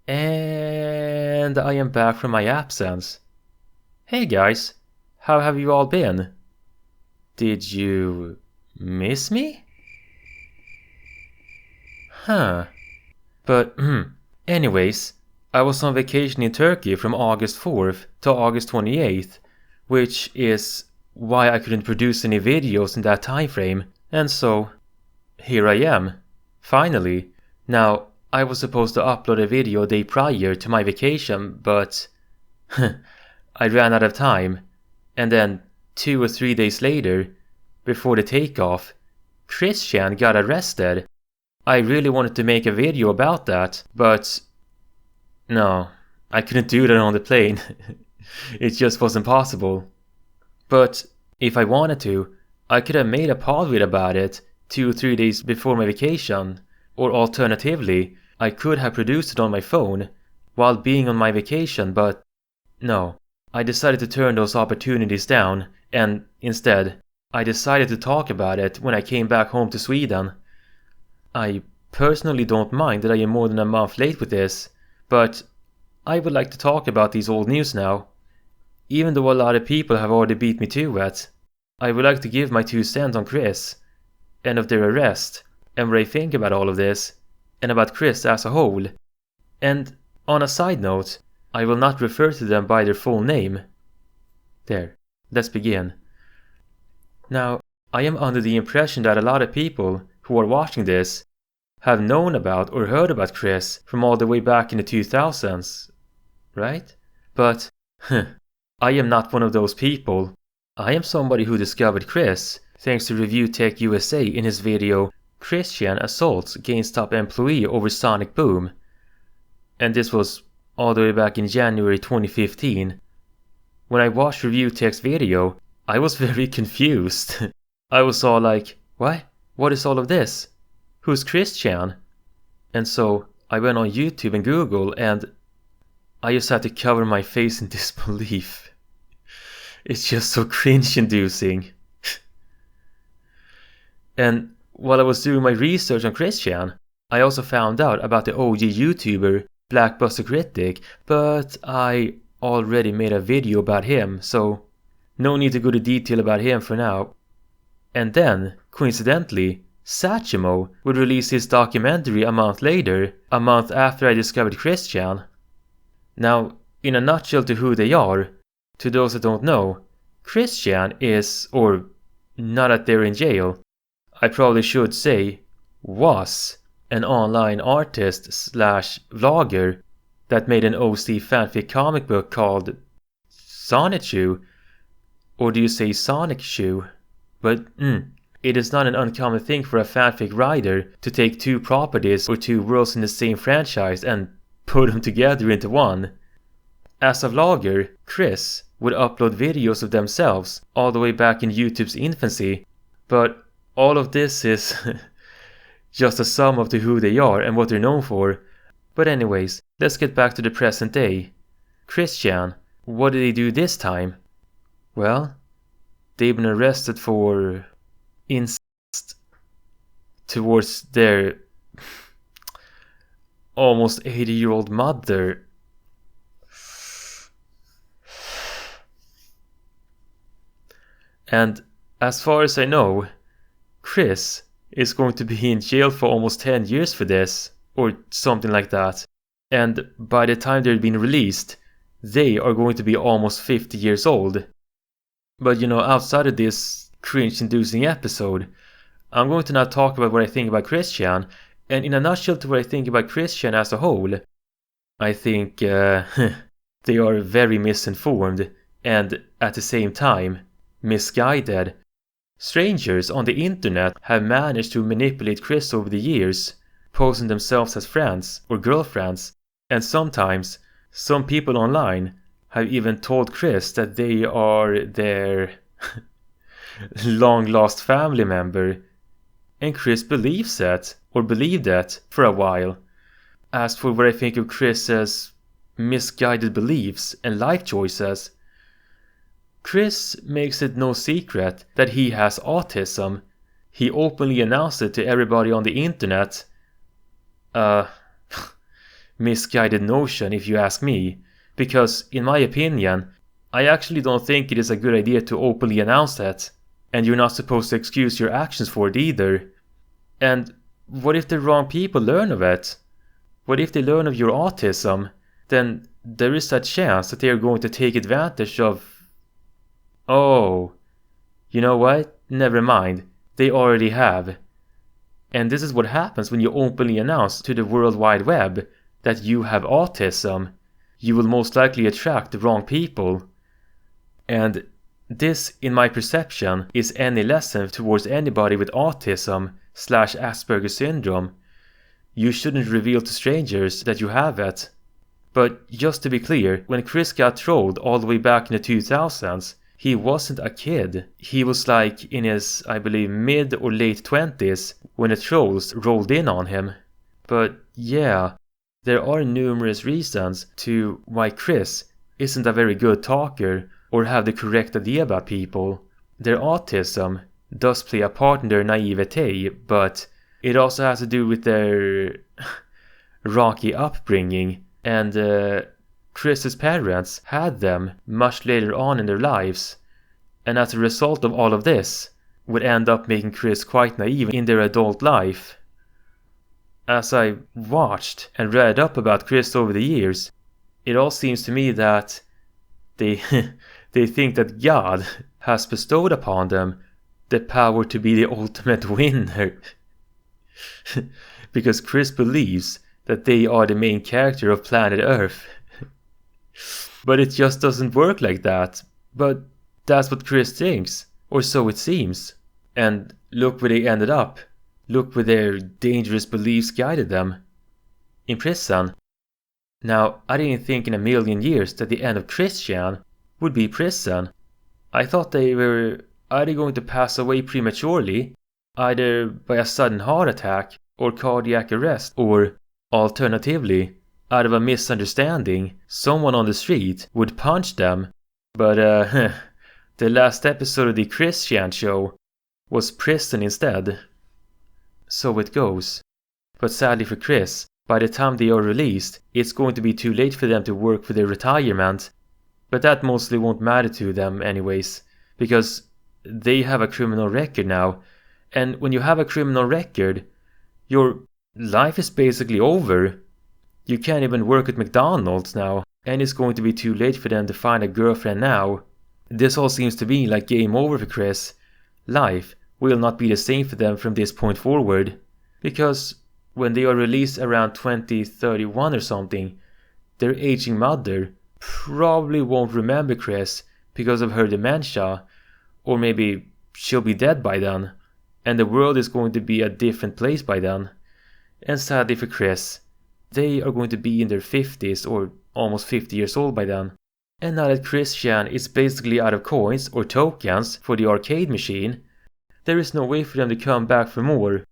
And I am back from my absence. Hey guys, how have you all been? Did you miss me? Huh. But, anyways, I was on vacation in Turkey from August 4th to August 28th, which is why I couldn't produce any videos in that time frame, and so here I am, finally. Now, I was supposed to upload a video a day prior to my vacation, but I ran out of time, and then 2 or 3 days later, before the takeoff, Christian got arrested. I really wanted to make a video about that, but no, I couldn't do that on the plane. It just wasn't possible. But if I wanted to, I could have made a PodVid about it 2 or 3 days before my vacation, or alternatively, I could have produced it on my phone while being on my vacation, but no, I decided to turn those opportunities down, and instead, I decided to talk about it when I came back home to Sweden. I personally don't mind that I am more than a month late with this, but I would like to talk about these old news now. Even though a lot of people have already beat me to it, I would like to give my 2 cents on Chris, and of their arrest, and what I think about all of this, and about Chris as a whole. And on a side note, I will not refer to them by their full name. There, let's begin. Now, I am under the impression that a lot of people who are watching this have known about or heard about Chris from all the way back in the 2000s, right? But, I am not one of those people. I am somebody who discovered Chris thanks to Review Tech USA in his video Christian Assaults GameStop Employee Over Sonic Boom. And this was all the way back in January 2015. When I watched Review Tech's video, I was very confused. I was all like, what? What is all of this? Who's Christian? And so I went on YouTube and Google, and I just had to cover my face in disbelief. It's just so cringe-inducing. And while I was doing my research on Christian, I also found out about the OG YouTuber Blackbuster Critic, but I already made a video about him, so no need to go to detail about him for now. And then, coincidentally, Satchmo would release his documentary a month later, a month after I discovered Christian. Now, in a nutshell to who they are, to those that don't know, Christian is, or not that they're in jail, I probably should say, was an online artist slash vlogger that made an OC fanfic comic book called Sonichu, or do you say Sonic Shoe? But it is not an uncommon thing for a fanfic writer to take 2 properties or 2 worlds in the same franchise and put them together into one. As a vlogger, Chris would upload videos of themselves all the way back in YouTube's infancy, but all of this is just a sum of to who they are and what they're known for. But anyways, let's get back to the present day. Christian, what did he do this time? Well, they've been arrested for incest towards their almost 80-year-old mother. And as far as I know, Chris is going to be in jail for almost 10 years for this, or something like that. And by the time they're being released, they are going to be almost 50 years old. But outside of this cringe-inducing episode, I'm going to now talk about what I think about Christian, and in a nutshell to what I think about Christian as a whole, I think they are very misinformed, and at the same time, misguided. Strangers on the internet have managed to manipulate Chris over the years, posing themselves as friends or girlfriends, and sometimes, some people online have even told Chris that they are their long-lost family member, and Chris believes that, or believed that, for a while. As for what I think of Chris's misguided beliefs and life choices, Chris makes it no secret that he has autism. He openly announced it to everybody on the internet. misguided notion if you ask me, because in my opinion, I actually don't think it is a good idea to openly announce that, and you're not supposed to excuse your actions for it either. And what if the wrong people learn of it? What if they learn of your autism? Then there is that chance that they are going to take advantage of... Oh, you know what? Never mind. They already have. And this is what happens when you openly announce to the World Wide Web that you have autism. You will most likely attract the wrong people. And this, in my perception, is any lesson towards anybody with autism / Asperger syndrome. You shouldn't reveal to strangers that you have it. But just to be clear, when Chris got trolled all the way back in the 2000s, he wasn't a kid. He was like in his, I believe, mid or late 20s when the trolls rolled in on him. But yeah, there are numerous reasons to why Chris isn't a very good talker or have the correct idea about people. Their autism does play a part in their naivete, but it also has to do with their rocky upbringing, and Chris's parents had them much later on in their lives, and as a result of all of this, would end up making Chris quite naive in their adult life. As I watched and read up about Chris over the years, it all seems to me that they they think that God has bestowed upon them the power to be the ultimate winner. Because Chris believes that they are the main character of planet Earth. But it just doesn't work like that. But that's what Chris thinks, or so it seems. And look where they ended up. Look where their dangerous beliefs guided them. In prison. Now, I didn't think in a million years that the end of Christian would be prison. I thought they were either going to pass away prematurely, either by a sudden heart attack or cardiac arrest, or alternatively, out of a misunderstanding, someone on the street would punch them. But the last episode of the Christian show was prison instead. So it goes. But sadly for Chris, by the time they are released, it's going to be too late for them to work for their retirement. But that mostly won't matter to them anyways, because they have a criminal record now. And when you have a criminal record, your life is basically over. You can't even work at McDonald's now, and it's going to be too late for them to find a girlfriend now. This all seems to be like game over for Chris. Life will not be the same for them from this point forward, because when they are released around 2031 or something, their aging mother probably won't remember Chris because of her dementia, or maybe she'll be dead by then, and the world is going to be a different place by then. And sadly for Chris, they are going to be in their 50s or almost 50 years old by then. And now that Christian is basically out of coins or tokens for the arcade machine, there is no way for them to come back for more.